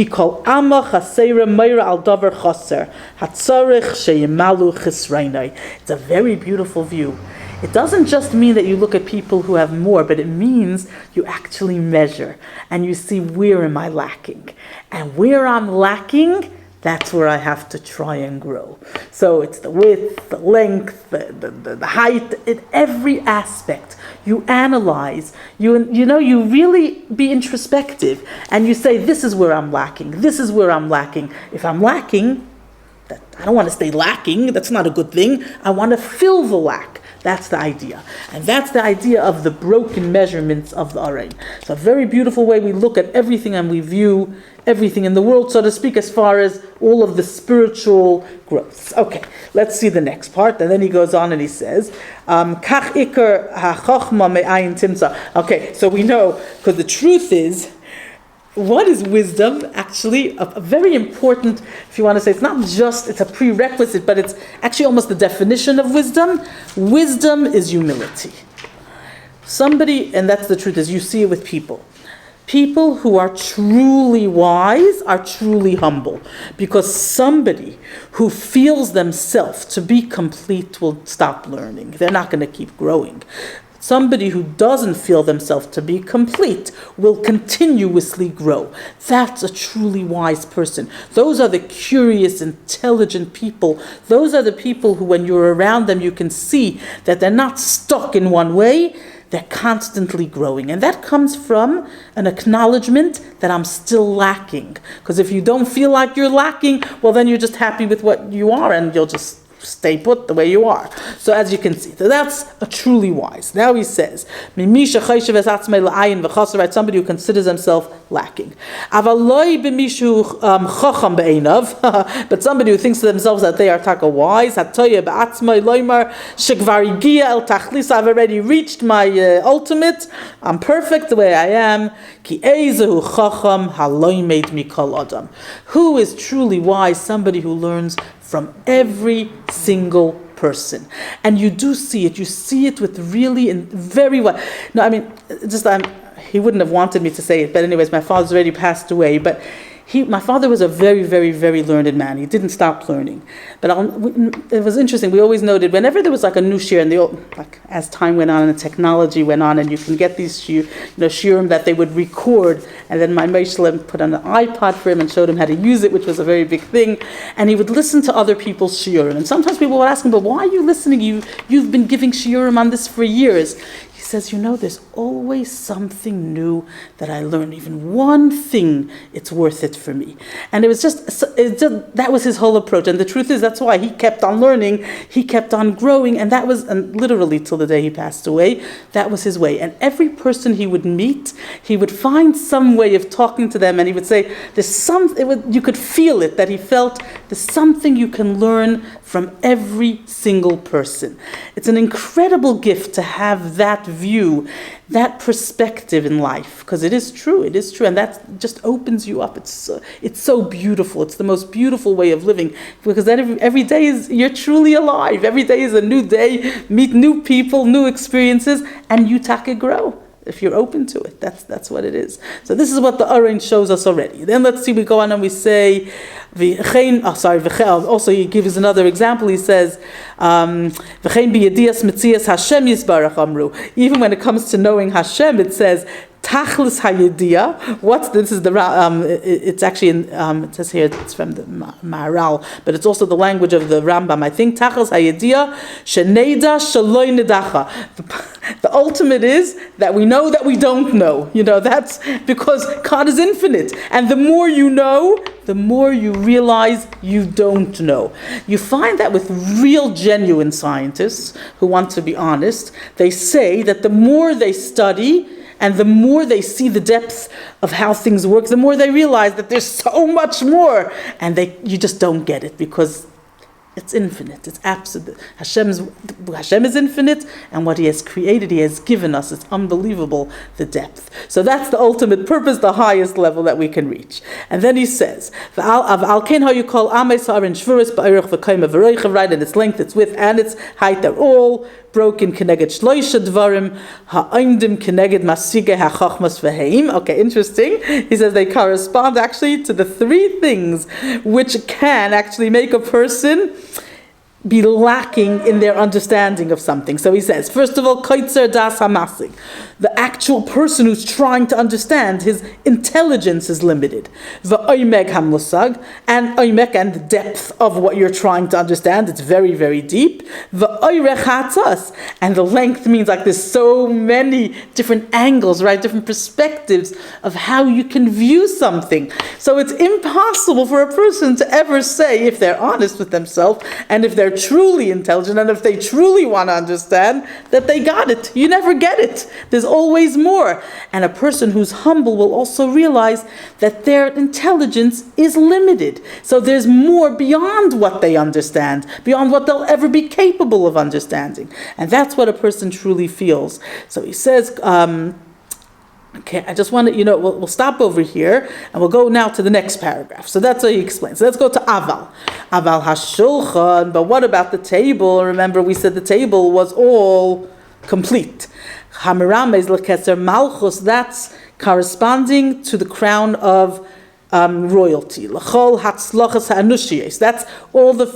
a very beautiful view. It doesn't just mean that you look at people who have more, but it means you actually measure and you see, where am I lacking? And where I'm lacking, that's where I have to try and grow. So it's the width, the length, the height, in every aspect. You analyze, you really be introspective, and you say, this is where I'm lacking, this is where I'm lacking. If I'm lacking, I don't want to stay lacking, that's not a good thing. I want to fill the lack. That's the idea. And that's the idea of the broken measurements of the Arain. It's a very beautiful way we look at everything and we view everything in the world, so to speak, as far as all of the spiritual growths. Okay, let's see the next part. And then he goes on and he says, Kach ikar ha-chochma me'ayin timtza. Okay, so we know, because the truth is, what is wisdom? Actually, a very important, if you want to say, it's a prerequisite, but it's actually almost the definition of wisdom. Wisdom is humility. Somebody, and that's the truth, is you see it with people. People who are truly wise are truly humble, because somebody who feels themselves to be complete will stop learning. They're not going to keep growing. Somebody who doesn't feel themselves to be complete will continuously grow. That's a truly wise person. Those are the curious, intelligent people. Those are the people who, when you're around them, you can see that they're not stuck in one way. They're constantly growing. And that comes from an acknowledgement that I'm still lacking. Because if you don't feel like you're lacking, well, then you're just happy with what you are and you'll just stay put the way you are. So as you can see, so that's a truly wise. Now he says, somebody who considers himself lacking. But somebody who thinks to themselves that they are taka wise, I've already reached my ultimate, I'm perfect the way I am. Who is truly wise? Somebody who learns from every single person. And you do see it. You see it with really and very well. No, I mean, he wouldn't have wanted me to say it, but anyways, my father's already passed away, but my father was a very, very, very learned man. He didn't stop learning. But it was interesting. We always noted whenever there was like a new shir, and as time went on and the technology went on, and you can get these shiurim that they would record, and then my Meishlem put on an iPod for him and showed him how to use it, which was a very big thing. And he would listen to other people's shiurim. And sometimes people would ask him, "But why are you listening? You've been giving shiurim on this for years." He says, there's always something new that I learn. Even one thing, it's worth it for me. And it was just that was his whole approach. And the truth is, that's why he kept on learning, he kept on growing, and that was, and literally till the day he passed away, that was his way. And every person he would meet, he would find some way of talking to them, and he would say, you could feel it, that he felt there's something you can learn from every single person. It's an incredible gift to have that view, that perspective in life, because it is true, and that just opens you up. It's so beautiful. It's the most beautiful way of living, because then every day you're truly alive. Every day is a new day, meet new people, new experiences, and you take grow. If you're open to it, that's what it is. So this is what the Arain shows us already. Then let's see, we go on and we say, also he gives another example. He says, even when it comes to knowing Hashem, it says, Tachlis hayidiyah. This is the it's actually in it says here it's from the Maharal, but it's also the language of the Rambam. I think Tachlis hayidiyah sheneda shaloi nedacha. The ultimate is that we know that we don't know. That's because God is infinite, and the more you know, the more you realize you don't know. You find that with real, genuine scientists who want to be honest, they say that the more they study And the more they see the depth of how things work, the more they realize that there's so much more. And you just don't get it because it's infinite. It's absolute. Hashem is infinite, and what He has created, He has given us. It's unbelievable, the depth. So that's the ultimate purpose, the highest level that we can reach. And then He says, how you call right, and its length, its width, and its height, they're all broken keneged shloisha dvarim ha'oimdim keneged masige ha'chachmas v'heim. Okay, interesting. He says they correspond actually to the three things which can actually make a person be lacking in their understanding of something. So he says, first of all, kaitzer das hamasig. The actual person who's trying to understand, his intelligence is limited. V'oimeg hamlusag, and oimeg, and the depth of what you're trying to understand, it's very, very deep. V'oirech hatzas, and the length means like there's so many different angles, right? Different perspectives of how you can view something. So it's impossible for a person to ever say, if they're honest with themselves, and if they're truly intelligent, and if they truly want to understand, that they got it. You never get it. There's always more. And a person who's humble will also realize that their intelligence is limited. So there's more beyond what they understand, beyond what they'll ever be capable of understanding. And that's what a person truly feels. So he says, okay, I just want to, we'll stop over here and we'll go now to the next paragraph. So that's how he explains. So let's go to Aval. Aval HaShulchan, but what about the table? Remember we said the table was all complete. Hamirames L'Keser Malchus, that's corresponding to the crown of royalty. L'chol hatzlachas ha'anushiyes. That's all the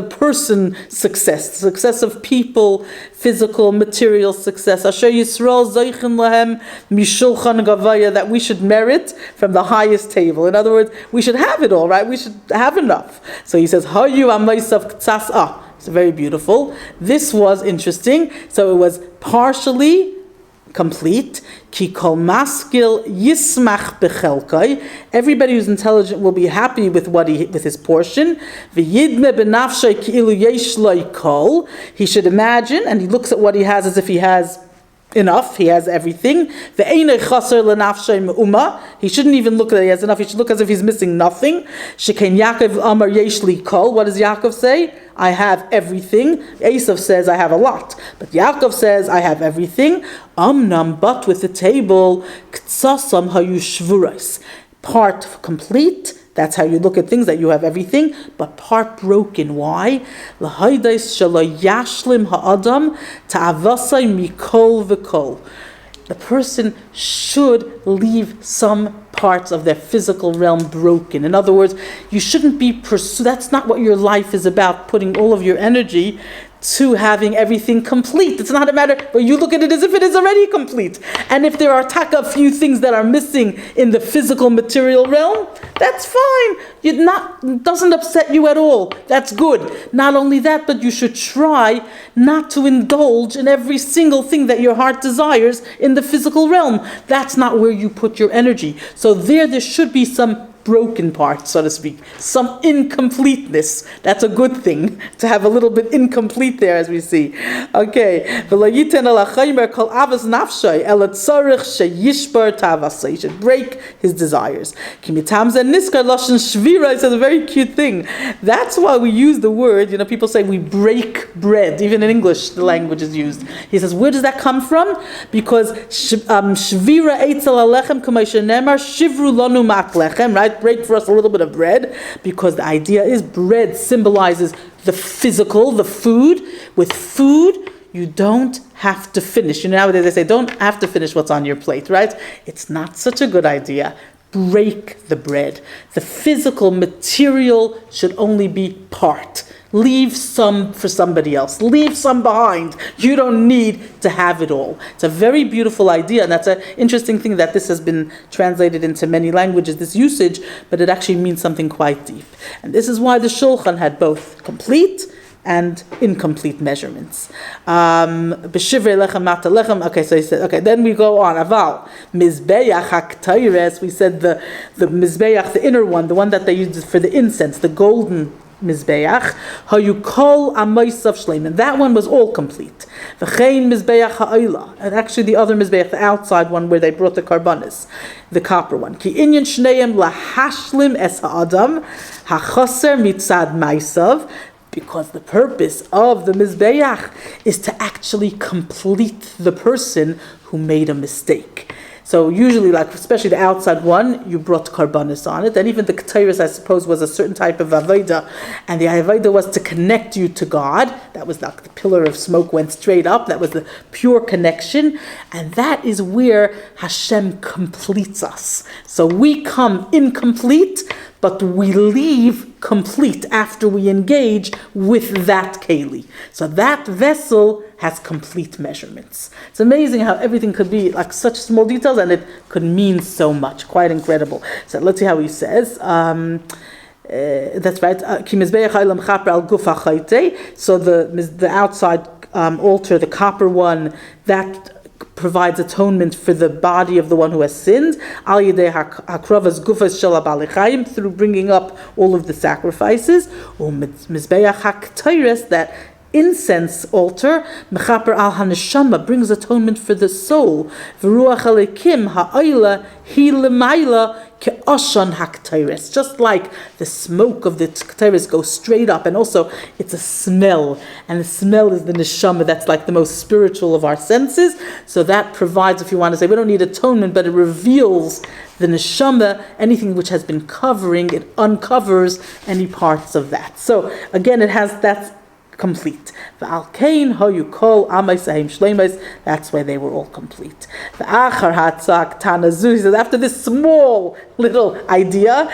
person success, the success of people, physical, material success. Asher Yisrael zoichen lahem mishulchan gavaya, that we should merit from the highest table. In other words, we should have it all, right? We should have enough. So he says, Hayu amaysav ktsas. It's very beautiful. This was interesting. So it was partially complete. Ki kol maskil yismach bechelkai. Everybody who's intelligent will be happy with with his portion. V'yidme benafshay ki'ilu yesh lo kol. He should imagine, and he looks at what he has as if he has enough. He has everything. Ve'einei chaser lenafshay me'uma. He shouldn't even look that he has enough. He should look as if he's missing nothing. Shekein Yaakov amar yesh li kol. What does Yaakov say? I have everything. Esav says I have a lot, but Yaakov says I have everything. Amnam, but with the table, ktsasam hayu shvurais. Part complete. That's how you look at things, that you have everything, but part broken. Why? L'haydais shelo yashlim ha'adam ta'avasai mikol v'kol. The person should leave some parts of their physical realm broken. In other words, you shouldn't be that's not what your life is about, putting all of your energy to having everything complete. It's not a matter, but you look at it as if it is already complete. And if there are a few things that are missing in the physical material realm, that's fine. It doesn't upset you at all. That's good. Not only that, but you should try not to indulge in every single thing that your heart desires in the physical realm. That's not where you put your energy. So there should be some broken part, so to speak, some incompleteness. That's a good thing, to have a little bit incomplete there, as we see. Okay. You should break his desires. It's a very cute thing. That's why we use the word, people say we break bread. Even in English, the language is used. He says, where does that come from? Because shvira eitzel alechem k'moshe nemar shivru lanu mak lechem, right? Break for us a little bit of bread, because the idea is bread symbolizes the physical, the food. With food, you don't have to finish. Nowadays they say don't have to finish what's on your plate, right? It's not such a good idea. Break the bread. The physical material should only be part. Leave some for somebody else. Leave some behind. You don't need to have it all. It's a very beautiful idea, and that's an interesting thing that this has been translated into many languages, this usage, but it actually means something quite deep. And this is why the Shulchan had both complete and incomplete measurements. B'shivrei lechem mata lechem. Okay, so he said, okay, then we go on. Aval, mizbeach haktayres, we said the mizbeach, the inner one, the one that they used for the incense, the golden Mizbeach, hayu kol amoisav shleim, and that one was all complete. V'chein Mizbeach ha'oila, and actually the other Mizbeach, the outside one where they brought the karbanis, the copper one. Ki inyan shneim lahashlim es ha'adam ha'chaser mitzad maisav, because the purpose of the Mizbeach is to actually complete the person who made a mistake. So usually, like especially the outside one, you brought karbanis on it, and even the ketairos, I suppose, was a certain type of avodah, and the avodah was to connect you to God. That was like the pillar of smoke went straight up. That was the pure connection, and that is where Hashem completes us. So we come incomplete, but we leave complete after we engage with that keli. So that vessel has complete measurements. It's amazing how everything could be like such small details and it could mean so much. Quite incredible. So let's see how he says. That's right. So the outside altar, the copper one, that provides atonement for the body of the one who has sinned, through bringing up all of the sacrifices. That incense altar, mechaper al haneshama, brings atonement for the soul. V'ruach alekim ha'oila hi lemaila ke'oshan hakteres. Just like the smoke of the ketores goes straight up, and also it's a smell, and the smell is the neshama. That's like the most spiritual of our senses. So that provides, if you want to say, we don't need atonement, but it reveals the neshama, anything which has been covering, it uncovers any parts of that. So again, it has that's complete. That's why they were all complete. He says, after this small little idea,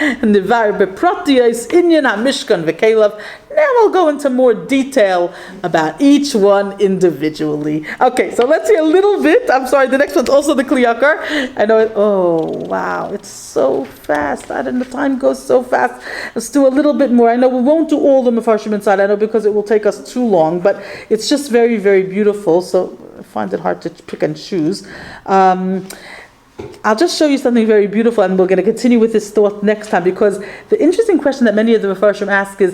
now I'll go into more detail about each one individually. Okay, so let's see a little bit. I'm sorry, the next one's also the Kli Yakar. I know it. Oh, wow, it's so fast. The time goes so fast. Let's do a little bit more. I know we won't do all the Mefarshim inside, I know, because it will take us too long, but it's just very, very beautiful, so I find it hard to pick and choose. I'll just show you something very beautiful, and we're going to continue with this thought next time, because the interesting question that many of the Mefarshim ask is,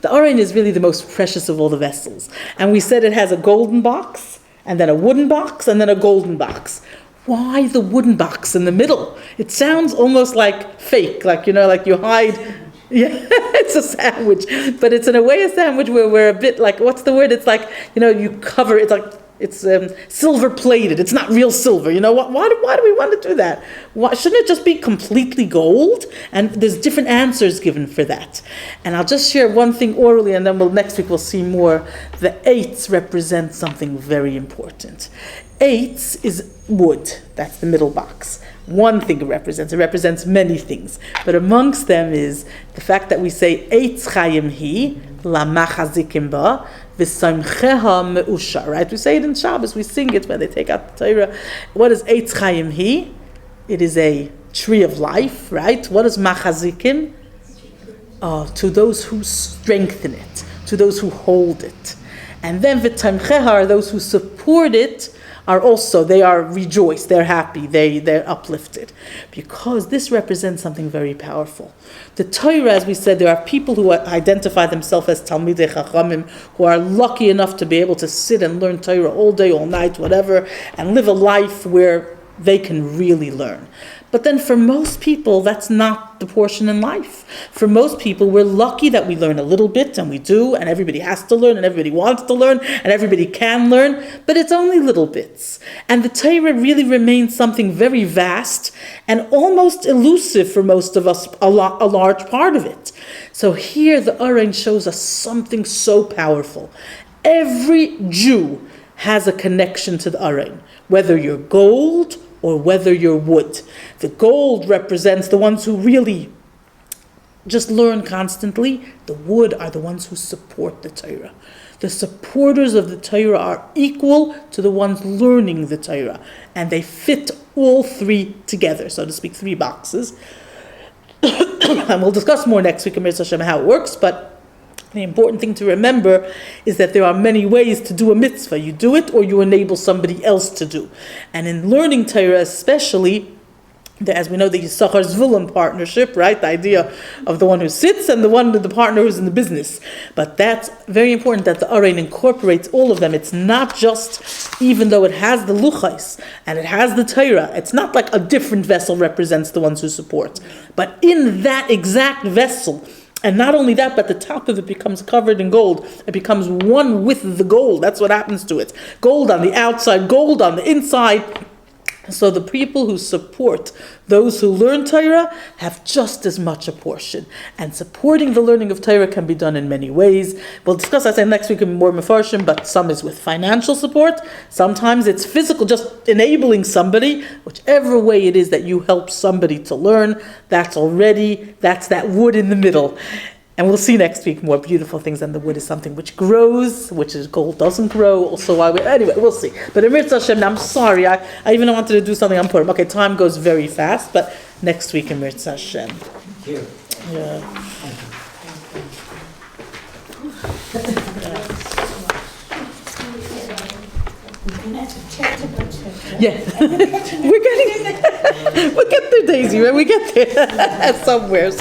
the Aron is really the most precious of all the vessels. And we said it has a golden box, and then a wooden box, and then a golden box. Why the wooden box in the middle? It sounds almost like fake, like you hide. Yeah, it's a sandwich, but it's in a way a sandwich where we're a bit like, what's the word? It's like, you cover it, like it's silver plated. It's not real silver. Why do we want to do that? Why shouldn't it just be completely gold? And there's different answers given for that. And I'll just share one thing orally, and then next week we'll see more. The eights represent something very important. Eights is wood. That's the middle box. One thing it represents many things. But amongst them is the fact that we say Eitz Chayim Hi La Machazikim Ba V'Samcheha Me'usha. Right? We say it in Shabbos. We sing it when they take out the Torah. What is Eitz Chayim Hi? It is a tree of life, right? What is Machazikim? To those who strengthen it, to those who hold it. And then V'Tamcheha are those who support it. They are rejoiced, they're happy, they're uplifted. Because this represents something very powerful. The Torah, as we said, there are people who identify themselves as Talmidei Chachamim, who are lucky enough to be able to sit and learn Torah all day, all night, whatever, and live a life where they can really learn. But then for most people, that's not the portion in life. For most people, we're lucky that we learn a little bit, and we do, and everybody has to learn, and everybody wants to learn, and everybody can learn, but it's only little bits. And the Torah really remains something very vast and almost elusive for most of us, a large part of it. So here the Aron shows us something so powerful. Every Jew has a connection to the Aron, whether you're gold or whether you're wood. The gold represents the ones who really just learn constantly. The wood are the ones who support the Torah. The supporters of the Torah are equal to the ones learning the Torah. And they fit all three together, so to speak, three boxes. And we'll discuss more next week in Mirz Hashem how it works, but the important thing to remember is that there are many ways to do a mitzvah. You do it or you enable somebody else to do. And in learning Torah especially, As we know, the Yisachar Zvulun partnership, right? The idea of the one who sits and the partner who's in the business. But that's very important that the Arein incorporates all of them. It's not just, even though it has the Luchais and it has the Torah, it's not like a different vessel represents the ones who support. But in that exact vessel, and not only that, but the top of it becomes covered in gold. It becomes one with the gold. That's what happens to it. Gold on the outside, gold on the inside. So the people who support those who learn Torah have just as much a portion. And supporting the learning of Torah can be done in many ways. We'll discuss, I say, next week in more mefarshim, but some is with financial support. Sometimes it's physical, just enabling somebody. Whichever way it is that you help somebody to learn, that's that wood in the middle. And we'll see next week more beautiful things. And the wood is something which grows, which is gold doesn't grow. Also, anyway, we'll see. But in Mirza Hashem, I'm sorry, I even wanted to do something on Purim. Okay, time goes very fast, but next week in Mirza Hashem. Thank you. Yeah. Yeah, we'll get there, Daisy. Right? We get there somewhere.